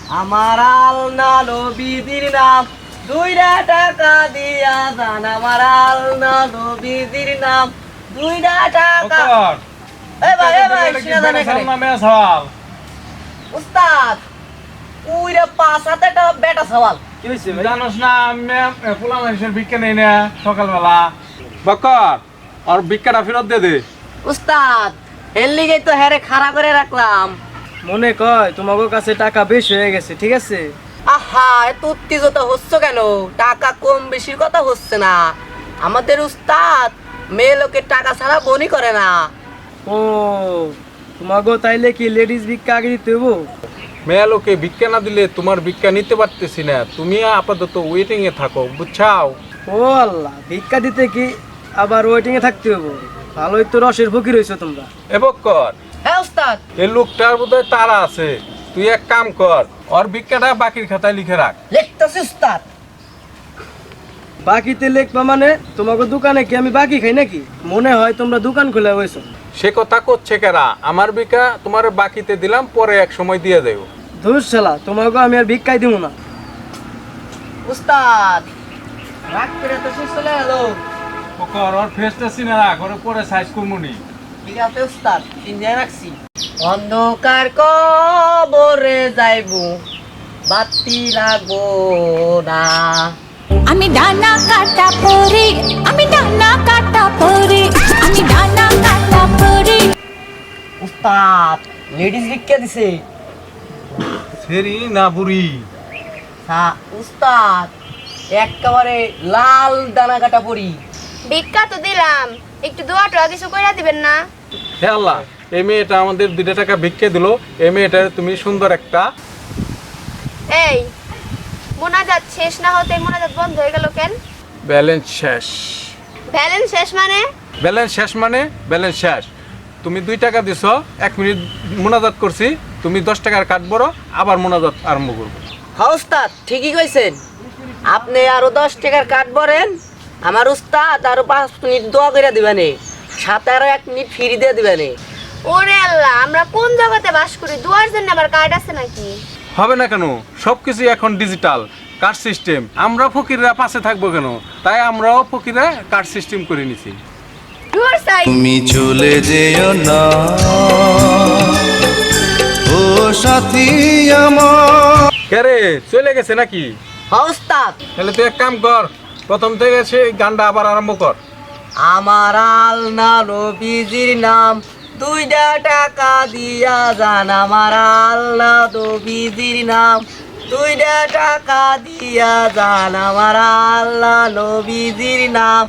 আমার আল্লাহ নবীজির নাম, দুইটা টাকা দিয়া যান। আমার আল্লাহ নবীজির নাম, দুইটা টাকা। এ ভাই শুনে যান এখানে। উস্তাদ উইরা পাঁচ হাতে একটা বেটা সওয়াল। কি হইছে ভাই? জানোস না আমি পোলা মানুষের ভিক্ষা নেই না সকালবেলা। বকর আর ভিক্ষাটা ফেরত দে দে। উস্তাদ এর লিগেই তো হেরে খাড়া করে রাখলাম। মনে কয় তোমাদের কাছে টাকা বেশি হয়ে গেছে, ঠিক আছে? আহা এত উত্তেজিত হচ্ছে কেন? টাকা কম বেশির কথা হচ্ছে না। আমাদের উস্তাদ মেয়ে লোকের টাকা ছাড়া বনি করে না। ও তোমাকে তাইলে কি লেডিস ভিক্ষা আগে দিতে হবো? মেয়ে লোকে ভিক্ষা না দিলে তোমার ভিক্ষা নিতে পারতেছি না, তুমি আপাতত ওয়েটিং এ থাকো, বুঝছাও? ও আল্লাহ, ভিক্ষা দিতে কি আবার ওয়েটিং এ থাকতে হবো? ভালোই তো রসের ফকির হইছো তোমরা। এ বকর, হ্যাঁ উস্তাদ। এই লোকটার বোধহয় তারা আছে, তুই এক কাম কর, ওর ভিক্ষাটা বাকির খাতায় লিখে রাখ। লিখতেছি উস্তাদ। বাকিতে লেখবা মানে তোমাকে দোকানে কি আমি বাকি খাই নাকি? মনে হয় তোমরা দোকান খুলে হয়েছো। সে কথা করছে কারা? আমার ভিক্ষা তোমার বাকিতে দিলাম, পরে এক সময় দিয়ে দেব। ধুর শালা, তোমাকে আমি আর ভিক্ষাই দিব না। উস্তাদ রাগ করে তো শেষ চলে গেল। বকর ওর ফেসটা চিনে রাখ, ওর পরে সাইজ করমুনি। ঠিক আছে উস্তাদ, চিন্তায় রাখছি। অন্ধকার কবরে যাইবো, বাতি লাগবো না। আমি ডানা কাটা পরে, আমি ডানা কাটা পরে, আমি ডানা কাটা পরে। উস্তাদ লেডিস ভিক্ষা দিছে। সেরি না বুড়ি? হ্যাঁ উস্তাদ একেবারে লাল দানা কাটা পড়ি। ভিক্ষা তো দিলাম, একটু দোয়া টোয়া কিছু কইরা দিবেন না? হে আল্লাহ, এই মেয়েটা আমাদের 2 টাকা ভিক্ষা দিল, এই মেয়েটা তুমি সুন্দর একটা। এই মোনাজাত শেষ না হতে মোনাজাত বন্ধ হয়ে গেল কেন? ব্যালেন্স শেষ। ব্যালেন্স শেষ মানে? ব্যালেন্স শেষ মানে ব্যালেন্স শেষ। তুমি 2 টাকা দিছো, 1 মিনিট মোনাজাত করছি, তুমি 10 টাকার কাট বড়, আবার মোনাজাত আরম্ভ করবো। হ্যাঁ উস্তাদ ঠিকই কইছেন। আপনি আরো 10 টাকার কাট ভরেন, আমার উস্তাদ আরো 5 মিনিট দোয়া করে দিবেনে, সাথে আরো 1 মিনিট ফ্রি দিয়ে দিবেনে। ওরে আল্লাহ, আমরা কোন জগতে বাস করি? দুয়ার জন্য আবার কার্ড আছে নাকি? হবে না কেন? সবকিছু এখন ডিজিটাল কার্ড সিস্টেম। আমরা ফকিররা পাশে থাকবো কেন? তাই আমরাও ফকিররা কার্ড সিস্টেম করে নিছি। দুয়ার সাই তুমি চলে যেও না ও সাথী আমার। কে রে, চলে গেছে নাকি? হ্যাঁ উস্তাদ। তাহলে তুই এক কাম কর, প্রথম থেকে সেই গানটা আবার আরম্ভ কর। আমার আল্লাহ নবীজির নাম, 2 টাকা দিয়া যান। আমার আল্লাহ নবীজির নাম, 2 টাকা দিয়া যান। আমার আল্লাহ নবীজির নাম,